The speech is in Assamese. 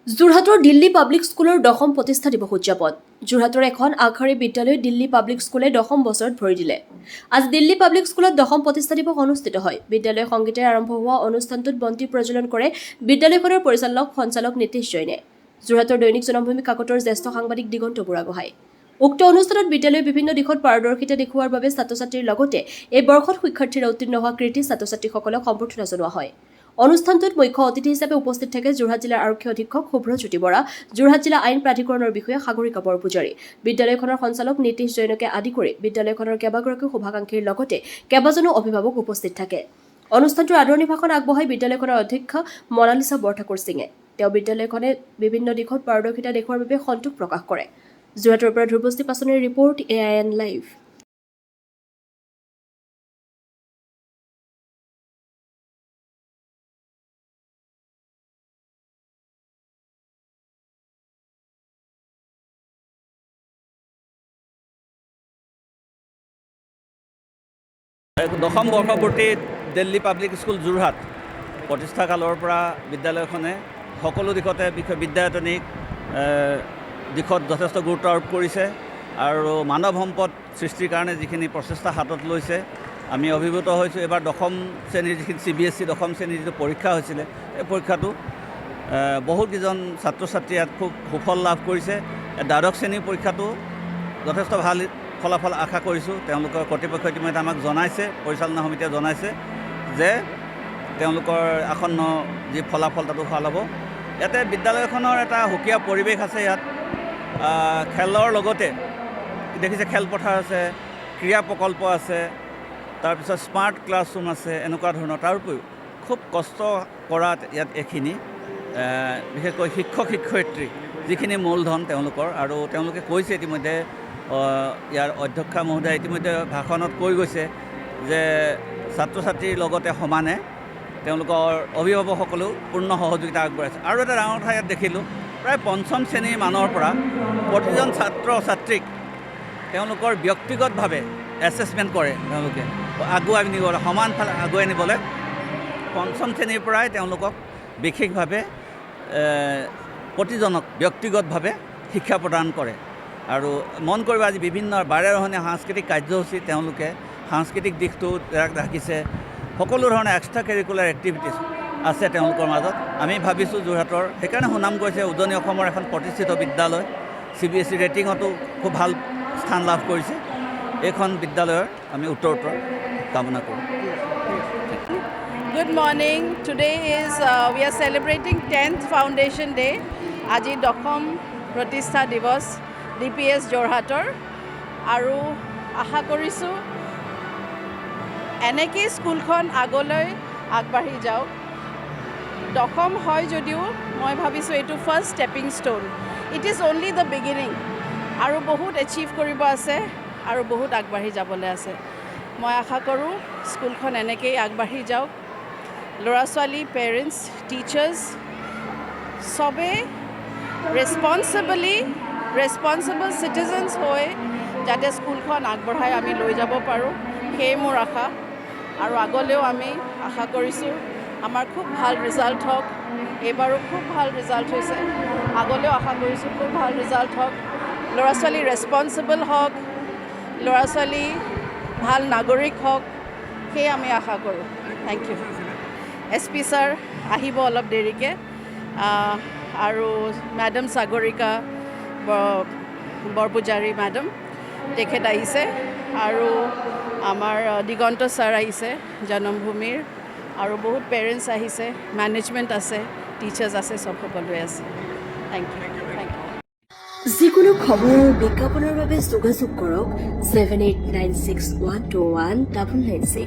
যোৰহাটৰ দিল্লী পাব্লিক স্কুলৰ দশম প্ৰতিষ্ঠা দিৱস উদযাপন যোৰহাটৰ এখন আগশাৰী বিদ্যালয় দিল্লী পাব্লিক স্কুলে দশম বছৰত ভৰি দিলে আজি দিল্লী পাব্লিক স্কুলত দশম প্ৰতিষ্ঠা দিৱস অনুষ্ঠিত হয় বিদ্যালয় সংগীতেৰে আৰম্ভ হোৱা অনুষ্ঠানটোত বন্তি প্ৰজ্বলন কৰে বিদ্যালয়খনৰ পৰিচালক সঞ্চালক নীতিশ জৈনে যোৰহাটৰ দৈনিক জনমভূমি কাকতৰ জ্যেষ্ঠ সাংবাদিক দিগন্ত বুঢ়াগোহাঁই উক্ত অনুষ্ঠানত বিদ্যালয়ে বিভিন্ন দিশত পাৰদৰ্শিতা দেখুওৱাৰ বাবে ছাত্ৰ-ছাত্ৰীৰ লগতে এই বৰ্ষত শিক্ষাৰ্থীৰ উত্তীৰ্ণ হোৱা কৃতি ছাত্ৰ-ছাত্ৰীসকলক সম্বৰ্ধনা জনোৱা হয় অনুষ্ঠানটোত মুখ্য অতিথি হিচাপে উপস্থিত থাকে যোৰহাট জিলাৰ আৰক্ষী অধীক্ষক শুভ্ৰজ্যোতি বৰা যোৰহাট জিলা আইন প্ৰাধিকৰণৰ বিষয়া সাগৰিকা বৰপূজাৰী বিদ্যালয়খনৰ সঞ্চালক নীতিশ জৈনকে আদি কৰি বিদ্যালয়খনৰ কেইবাগৰাকী শুভাকাংক্ষীৰ লগতে কেইবাজনো অভিভাৱক উপস্থিত থাকে অনুষ্ঠানটোৰ আদৰণি ভাষণ আগবঢ়াই বিদ্যালয়খনৰ অধ্যক্ষ মনালিছা বৰঠাকুৰ সিঙে তেওঁ বিদ্যালয়খনে বিভিন্ন দিশত পাৰদৰ্শিতা দেখুওৱাৰ বাবে সন্তোষ প্ৰকাশ কৰে যোৰহাটৰ পৰা ধ্ৰুৱস্তি পাচনিৰ ৰিপৰ্ট AIN লাইভ দশম বৰ্ষপূৰ্তি দিল্লী পাব্লিক স্কুল যোৰহাট প্ৰতিষ্ঠা কালৰ পৰা বিদ্যালয়খনে সকলো দিশতে বিদ্যায়তনিক দিশত যথেষ্ট গুৰুত্ব আৰোপ কৰিছে আৰু মানৱ সম্পদ সৃষ্টিৰ কাৰণে যিখিনি প্ৰচেষ্টা হাতত লৈছে আমি অভিভূত হৈছোঁ এবাৰ দশম শ্ৰেণীৰ যিখিনি CBSE দশম শ্ৰেণীৰ যিটো পৰীক্ষা হৈছিলে এই পৰীক্ষাটো বহুতকেইজন ছাত্ৰ ছাত্ৰী ইয়াত খুব সুফল লাভ কৰিছে দ্বাদশ শ্ৰেণীৰ পৰীক্ষাটো যথেষ্ট ভাল ফলাফল আশা কৰিছোঁ তেওঁলোকৰ কৰ্তৃপক্ষই ইতিমধ্যে আমাক জনাইছে পৰিচালনা সমিতিয়ে জনাইছে যে তেওঁলোকৰ আসন্ন যি ফলাফল তাতো ভাল হ'ব ইয়াতে বিদ্যালয়খনৰ এটা সুকীয়া পৰিৱেশ আছে ইয়াত খেলৰ লগতে দেখিছে খেলপথাৰ আছে ক্ৰীড়া প্ৰকল্প আছে তাৰপিছত স্মাৰ্ট ক্লাছৰুম আছে এনেকুৱা ধৰণৰ তাৰ উপৰিও খুব কষ্ট কৰাত ইয়াত এইখিনি বিশেষকৈ শিক্ষক শিক্ষয়িত্ৰী যিখিনি মূলধন তেওঁলোকৰ আৰু তেওঁলোকে কৈছে ইতিমধ্যে ইয়াৰ অধ্যক্ষা মহোদয় ইতিমধ্যে ভাষণত কৈ গৈছে যে ছাত্ৰ ছাত্ৰীৰ লগতে সমানে তেওঁলোকৰ অভিভাৱকসকলেও পূৰ্ণ সহযোগিতা আগবঢ়াইছে আৰু এটা ডাঙৰ কথা ইয়াত দেখিলোঁ প্ৰায় পঞ্চম শ্ৰেণীৰ মানৰ পৰা প্ৰতিজন ছাত্ৰ ছাত্ৰীক তেওঁলোকৰ ব্যক্তিগতভাৱে এছেছমেণ্ট কৰে তেওঁলোকে আগুৱাই নিবলৈ সমানফালে আগুৱাই নিবলৈ পঞ্চম শ্ৰেণীৰ পৰাই তেওঁলোকক বিশেষভাৱে প্ৰতিজনক ব্যক্তিগতভাৱে শিক্ষা প্ৰদান কৰে আৰু মন কৰিব আজি বিভিন্ন বাৰেৰহণীয়া সাংস্কৃতিক কাৰ্যসূচী তেওঁলোকে সাংস্কৃতিক দিশটো ৰাখিছে সকলো ধৰণৰ এক্সট্ৰা কাৰিকুলাৰ এক্টিভিটিছ আছে তেওঁলোকৰ মাজত আমি ভাবিছোঁ যোৰহাটৰ সেইকাৰণে সুনাম কৰিছে উজনি অসমৰ এখন প্ৰতিষ্ঠিত বিদ্যালয় CBSE ৰেটিঙতো খুব ভাল স্থান লাভ কৰিছে এইখন বিদ্যালয়ৰ আমি উত্তৰোত্তৰ কামনা কৰোঁ Good morning. Today is we are celebrating 10th Foundation Day. আজি দশম প্ৰতিষ্ঠা দিৱস DPS যোৰহাটৰ আৰু আশা কৰিছোঁ এনেকৈ স্কুলখন আগলৈ আগবাঢ়ি যাওক দশম হয় যদিও মই ভাবিছোঁ এইটো first stepping stone it is only the beginning আৰু বহুত এচিভ কৰিব আছে আৰু বহুত আগবাঢ়ি যাবলৈ আছে মই আশা কৰোঁ স্কুলখন এনেকৈয়ে আগবাঢ়ি যাওক ল'ৰা ছোৱালী পেৰেণ্টছ টিচাৰ্ছ চবেই ৰেছপনচিবল চিটিজেনছ হৈ যাতে স্কুলখন আগবঢ়াই আমি লৈ যাব পাৰোঁ সেয়ে মোৰ আশা আৰু আগলৈও আমি আশা কৰিছোঁ আমাৰ খুব ভাল ৰিজাল্ট হওক এইবাৰো খুব ভাল ৰিজাল্ট হৈছে আগলৈও আশা কৰিছোঁ খুব ভাল ৰিজাল্ট হওক ল'ৰা ছোৱালী ৰেছপনচিবল হওক ল'ৰা ছোৱালী ভাল নাগৰিক হওক সেয়ে আমি আশা কৰোঁ থেংক ইউ SP ছাৰ আহিব অলপ দেৰিকৈ আৰু মেডাম সাগৰিকা বৰপূজাৰী মেডাম তেখেত আহিছে আৰু আমাৰ দিগন্ত ছাৰ আহিছে জনমভূমিৰ আৰু বহুত পেৰেণ্টছ আহিছে মেনেজমেণ্ট আছে টিচাৰ্ছ আছে চব সকলোৱে আছে থেংক ইউ যিকোনো খবৰ আৰু বিজ্ঞাপনৰ বাবে যোগাযোগ কৰক 7896121996